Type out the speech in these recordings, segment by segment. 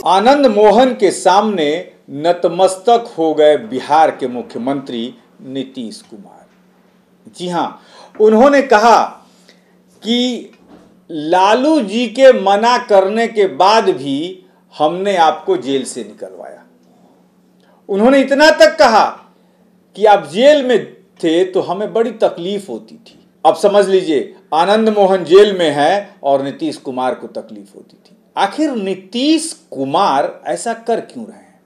आनंद मोहन के सामने नतमस्तक हो गए बिहार के मुख्यमंत्री नीतीश कुमार। जी हां, उन्होंने कहा कि लालू जी के मना करने के बाद भी हमने आपको जेल से निकलवाया। उन्होंने इतना तक कहा कि आप जेल में थे तो हमें बड़ी तकलीफ होती थी। अब समझ लीजिए, आनंद मोहन जेल में है और नीतीश कुमार को तकलीफ होती थी। आखिर नीतीश कुमार ऐसा कर क्यों रहे हैं?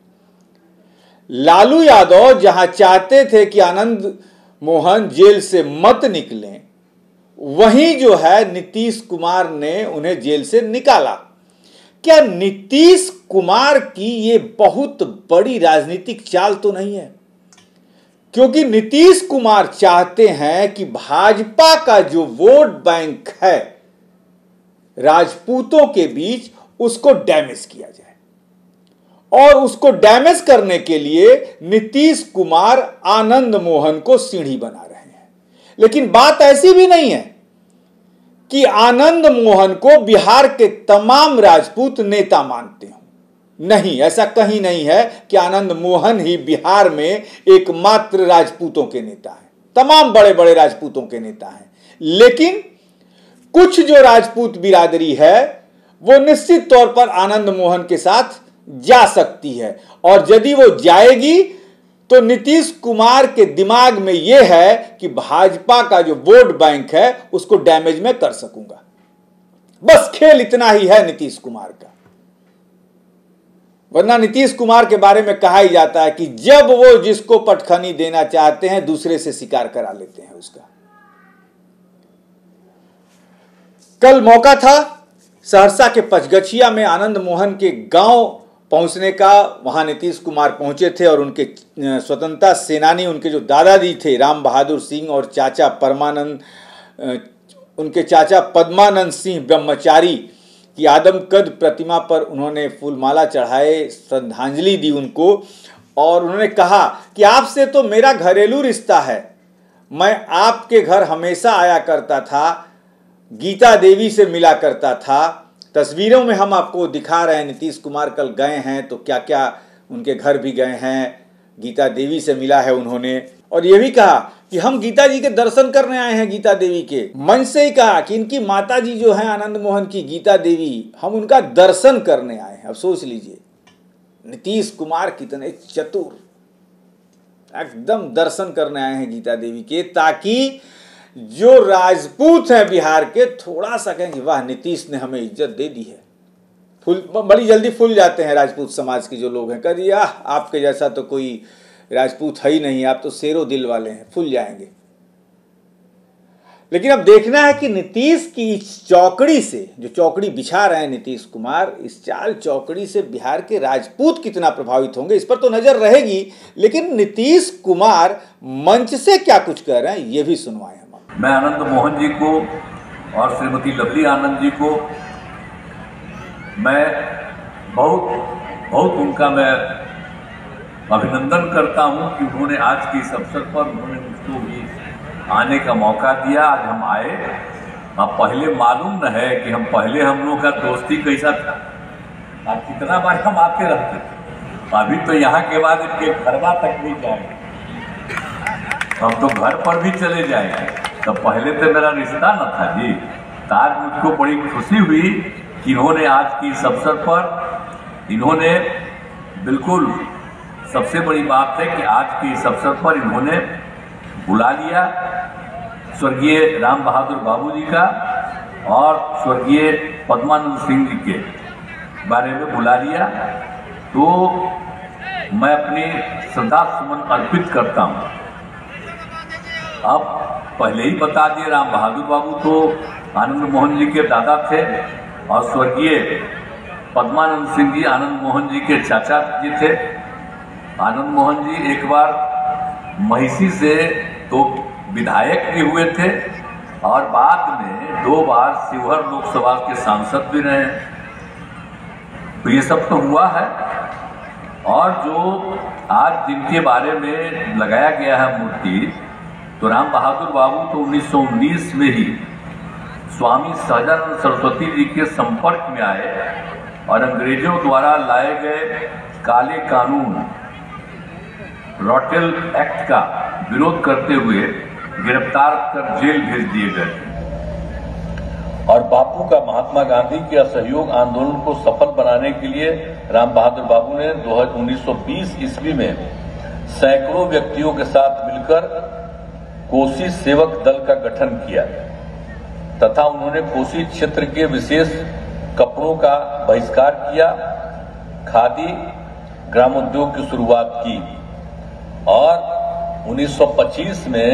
लालू यादव जहां चाहते थे कि आनंद मोहन जेल से मत निकलें, वहीं जो है नीतीश कुमार ने उन्हें जेल से निकाला। क्या नीतीश कुमार की ये बहुत बड़ी राजनीतिक चाल तो नहीं है? क्योंकि नीतीश कुमार चाहते हैं कि भाजपा का जो वोट बैंक है राजपूतों के बीच, उसको डैमेज किया जाए। और उसको डैमेज करने के लिए नीतीश कुमार आनंद मोहन को सीढ़ी बना रहे हैं। लेकिन बात ऐसी भी नहीं है कि आनंद मोहन को बिहार के तमाम राजपूत नेता मानते हो। नहीं, ऐसा कहीं नहीं है कि आनंद मोहन ही बिहार में एकमात्र राजपूतों के नेता हैं। तमाम बड़े बड़े राजपूतों के नेता हैं। लेकिन कुछ जो राजपूत बिरादरी है वो निश्चित तौर पर आनंद मोहन के साथ जा सकती है, और यदि वो जाएगी तो नीतीश कुमार के दिमाग में यह है कि भाजपा का जो वोट बैंक है उसको डैमेज मैं कर सकूंगा। बस खेल इतना ही है नीतीश कुमार का। वरना नीतीश कुमार के बारे में कहा ही जाता है कि जब वो जिसको पटखनी देना चाहते हैं दूसरे से शिकार करा लेते हैं उसका। कल मौका था सहरसा के पचगछिया में आनंद मोहन के गांव पहुंचने का। वहां नीतीश कुमार पहुंचे थे और उनके स्वतंत्रता सेनानी, उनके जो दादाजी थे राम बहादुर सिंह और चाचा उनके चाचा पद्मानंद सिंह ब्रह्मचारी की आदमकद प्रतिमा पर उन्होंने फूलमाला चढ़ाए, श्रद्धांजलि दी उनको। और उन्होंने कहा कि आपसे तो मेरा घरेलू रिश्ता है, मैं आपके घर हमेशा आया करता था, गीता देवी से मिला करता था। तस्वीरों में हम आपको दिखा रहे हैं, नीतीश कुमार कल गए हैं तो क्या क्या उनके घर भी गए हैं, गीता देवी से मिला है उन्होंने। और ये भी कहा कि हम गीता जी के दर्शन करने आए हैं। गीता देवी के मन से ही कहा कि इनकी माता जी जो है आनंद मोहन की गीता देवी, हम उनका दर्शन करने आए हैं। अब सोच लीजिए नीतीश कुमार कितने चतुर, एकदम दर्शन करने आए हैं गीता देवी के, ताकि जो राजपूत हैं बिहार के थोड़ा सा कहेंगे वाह नीतीश ने हमें इज्जत दे दी है। बड़ी जल्दी फूल जाते हैं राजपूत समाज के जो लोग हैं, कह दिया आपके जैसा तो कोई राजपूत है ही नहीं, आप तो शेरो दिल वाले हैं, फूल जाएंगे। लेकिन अब देखना है कि नीतीश की इस चौकड़ी से, जो चौकड़ी बिछा रहे हैं नीतीश कुमार, इस चाल चौकड़ी से बिहार के राजपूत कितना प्रभावित होंगे, इस पर तो नजर रहेगी। लेकिन नीतीश कुमार मंच से क्या कुछ कह रहे हैं ये भी सुनवाएं हम। मैं आनंद मोहन जी को और श्रीमती लवली आनंद जी को मैं बहुत उनका मैं अभिनंदन करता हूं कि उन्होंने आज के इस अवसर पर उन्होंने मुझको भी आने का मौका दिया। आज हम आए। अब पहले मालूम न है कि हम लोग का दोस्ती कैसा था। अब कितना बार हम आते रहते थे। अभी तो यहाँ के बाद इनके घरवा तक भी जाएंगे, हम तो घर पर भी चले जाएंगे। तो पहले तो मेरा रिश्ता न था जी। तो आज मुझको बड़ी खुशी हुई कि इन्होंने आज की इस अवसर पर इन्होंने बिल्कुल सबसे बड़ी बात है कि आज के इस अवसर पर इन्होंने बुला लिया स्वर्गीय राम बहादुर बाबू जी का और स्वर्गीय पद्मानंद सिंह जी के बारे में बुला लिया। तो मैं अपनी श्रद्धा सुमन अर्पित करता हूँ। अब पहले ही बता दिए, राम बहादुर बाबू तो आनंद मोहन जी के दादा थे और स्वर्गीय पद्मानंद सिंह जी आनंद मोहन जी के चाचा जी थे। आनंद मोहन जी एक बार महिषी से तो विधायक भी हुए थे और बाद में 2 बार शिवहर लोकसभा के सांसद भी रहे। तो ये सब तो हुआ है। और जो आज जिनके बारे में लगाया गया है मूर्ति, तो राम बहादुर बाबू तो 1919 में ही स्वामी सहजानंद सरस्वती जी के संपर्क में आए और अंग्रेजों द्वारा लाए गए काले कानून रॉटेल एक्ट का विरोध करते हुए गिरफ्तार कर जेल भेज दिए गए और बापू का महात्मा गांधी के असहयोग आंदोलन को सफल बनाने के लिए राम बहादुर बाबू ने 1920 ईस्वी में सैकड़ों व्यक्तियों के साथ मिलकर कोसी सेवक दल का गठन किया तथा उन्होंने कोसी क्षेत्र के विशेष कपड़ों का बहिष्कार किया, खादी ग्रामोद्योग की शुरुआत की और 1925 में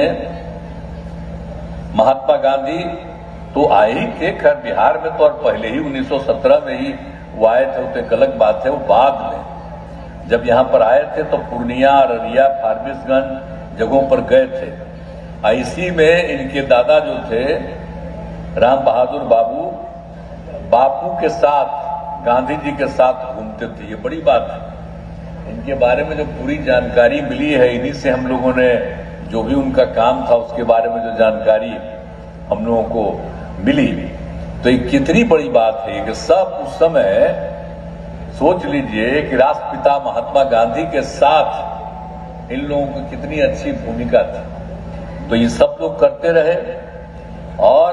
महात्मा गांधी तो आए ही थे। खैर बिहार में तो और पहले ही 1917 में ही वो आए थे, वो एक अलग बात है। वो बाद में जब यहाँ पर आए थे तो पूर्णिया, अररिया, फारबिसगंज जगहों पर गए थे। इसी में इनके दादा जो थे राम बहादुर बाबू, बापू के साथ गांधी जी के साथ घूमते थे। ये बड़ी बात है। इनके बारे में जो पूरी जानकारी मिली है, इन्हीं से हम लोगों ने जो भी उनका काम था उसके बारे में जो जानकारी हम लोगों को मिली, तो ये कितनी बड़ी बात है कि सब उस समय सोच लीजिए कि राष्ट्रपिता महात्मा गांधी के साथ इन लोगों की कितनी अच्छी भूमिका थी। तो ये सब लोग करते रहे और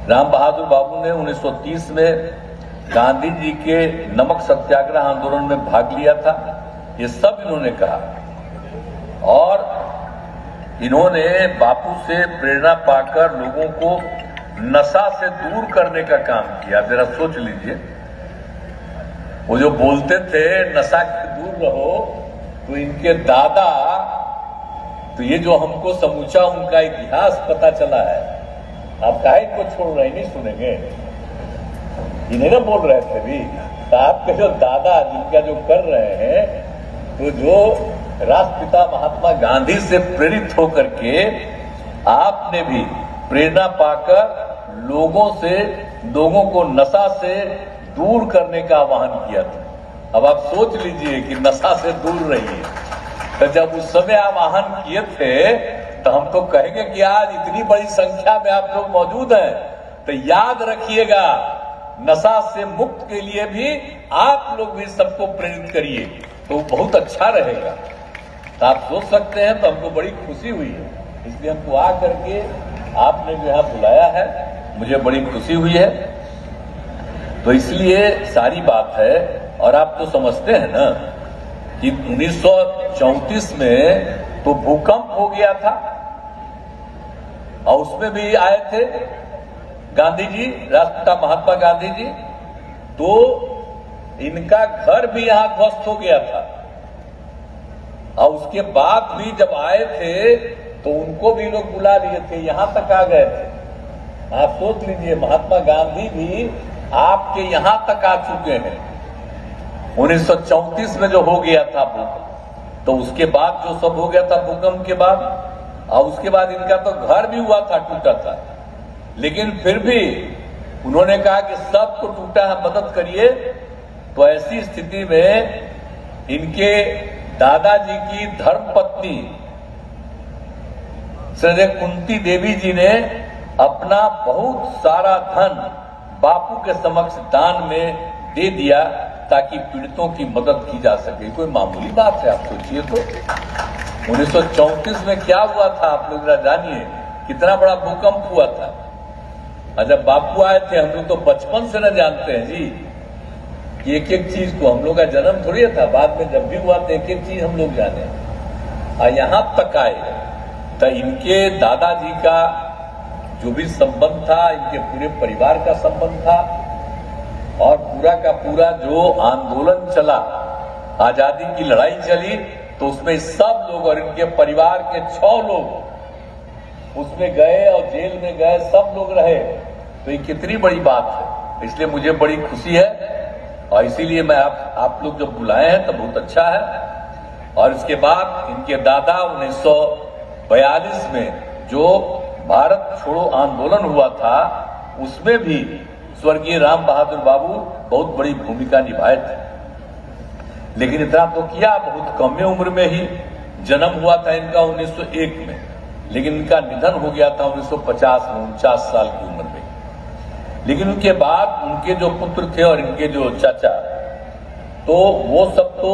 राम बहादुर बाबू ने 1930 में गांधी जी के नमक सत्याग्रह आंदोलन में भाग लिया था। ये सब इन्होंने कहा और इन्होंने बापू से प्रेरणा पाकर लोगों को नशा से दूर करने का काम किया। जरा सोच लीजिए, वो जो बोलते थे नशा से दूर रहो, तो इनके दादा, तो ये जो हमको समूचा उनका इतिहास पता चला है। आप काहे को छोड़ रहे, नहीं सुनेंगे, इन्हें ना बोल रहे थे भी, तो आपके जो दादा जिनका जो कर रहे हैं, तो जो राष्ट्रपिता महात्मा गांधी से प्रेरित होकर के आपने भी प्रेरणा पाकर लोगों को नशा से दूर करने का आह्वान किया था। अब आप सोच लीजिए कि नशा से दूर रहिए। तो जब उस समय आप आह्वान किए थे तो हम तो कहेंगे कि आज इतनी बड़ी संख्या में आप लोग मौजूद हैं, तो याद रखिएगा नशा से मुक्त के लिए भी आप लोग भी सबको प्रेरित करिए, तो बहुत अच्छा रहेगा। तो आप सोच सकते हैं, तो हमको बड़ी खुशी हुई है, इसलिए हमको आ करके आपने जो है बुलाया है, मुझे बड़ी खुशी हुई है। तो इसलिए सारी बात है। और आप तो समझते हैं ना कि 1934 में तो भूकंप हो गया था और उसमें भी आए थे गांधी जी, राष्ट्रपिता महात्मा गांधी जी, तो इनका घर भी यहां ध्वस्त हो गया था और उसके बाद भी जब आए थे तो उनको भी लोग बुला लिए थे, यहां तक आ गए थे। आप सोच लीजिए, महात्मा गांधी भी आपके यहां तक आ चुके हैं। 1934 में जो हो गया था भूकंप, तो उसके बाद जो सब हो गया था भूकंप के बाद, और उसके बाद इनका तो घर भी हुआ था, टूटा था, लेकिन फिर भी उन्होंने कहा कि सबको टूटा है, मदद करिए। तो ऐसी स्थिति में इनके दादाजी की धर्मपत्नी श्री कुंती देवी जी ने अपना बहुत सारा धन बापू के समक्ष दान में दे दिया ताकि पीड़ितों की मदद की जा सके। कोई मामूली बात है, आप सोचिए तो 1934 में क्या हुआ था, आप लोग जानिए कितना बड़ा भूकंप हुआ था। और जब बापू आए थे, हम लोग तो बचपन से न जानते हैं जी कि एक एक चीज को, हम लोग का जन्म थोड़ी था, बाद में जब भी हुआ तो एक एक चीज हम लोग जाने। और यहां तक आए तो इनके दादाजी का जो भी संबंध था, इनके पूरे परिवार का संबंध था और पूरा का पूरा जो आंदोलन चला, आजादी की लड़ाई चली, तो उसमें सब लोग और इनके परिवार के 6 लोग उसमें गए और जेल में गए, सब लोग रहे। तो ये कितनी बड़ी बात है, इसलिए मुझे बड़ी खुशी है और इसीलिए मैं आप लोग जब बुलाए हैं तो बहुत अच्छा है। और इसके बाद इनके दादा 1942 में जो भारत छोड़ो आंदोलन हुआ था, उसमें भी स्वर्गीय राम बहादुर बाबू बहुत बड़ी भूमिका निभाए थे। लेकिन इतना तो किया, बहुत कम उम्र में ही जन्म हुआ था इनका 1901 में, लेकिन इनका निधन हो गया था 1950 में, 49 साल की उम्र में। लेकिन उनके बाद उनके जो पुत्र थे और इनके जो चाचा, तो वो सब तो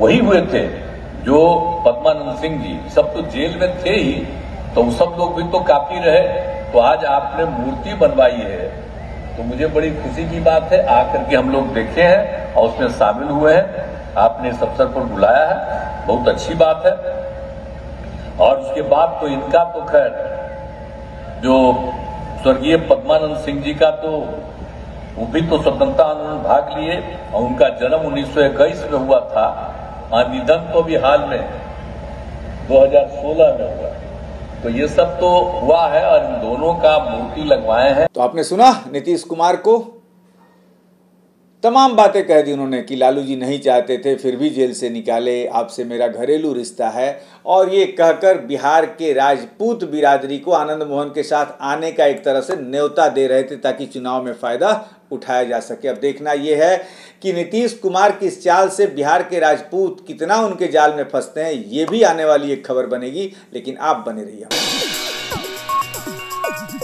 वही हुए थे जो पद्मानंद सिंह जी, सब तो जेल में थे ही, तो वो सब लोग भी तो काफी रहे। तो आज आपने मूर्ति बनवाई है, तो मुझे बड़ी खुशी की बात है, आकर के हम लोग देखे हैं और उसमें शामिल हुए हैं। आपने इस अवसर पर बुलाया है, बहुत अच्छी बात है। और उसके बाद तो इनका तो खैर जो स्वर्गीय पद्मानंद सिंह जी का तो वो भी तो स्वतंत्रता आंदोलन भाग लिए और उनका जन्म 1921 में हुआ था और निधन तो भी हाल में 2016 में हुआ। तो ये सब तो हुआ है और इन दोनों का मूर्ति लगवाए हैं। तो आपने सुना नीतीश कुमार को, तमाम बातें कह दी उन्होंने कि लालू जी नहीं चाहते थे फिर भी जेल से निकाले, आपसे मेरा घरेलू रिश्ता है, और ये कहकर बिहार के राजपूत बिरादरी को आनंद मोहन के साथ आने का एक तरह से न्योता दे रहे थे ताकि चुनाव में फ़ायदा उठाया जा सके। अब देखना यह है कि नीतीश कुमार की इस चाल से बिहार के राजपूत कितना उनके जाल में फंसते हैं, ये भी आने वाली एक खबर बनेगी। लेकिन आप बने रहिए।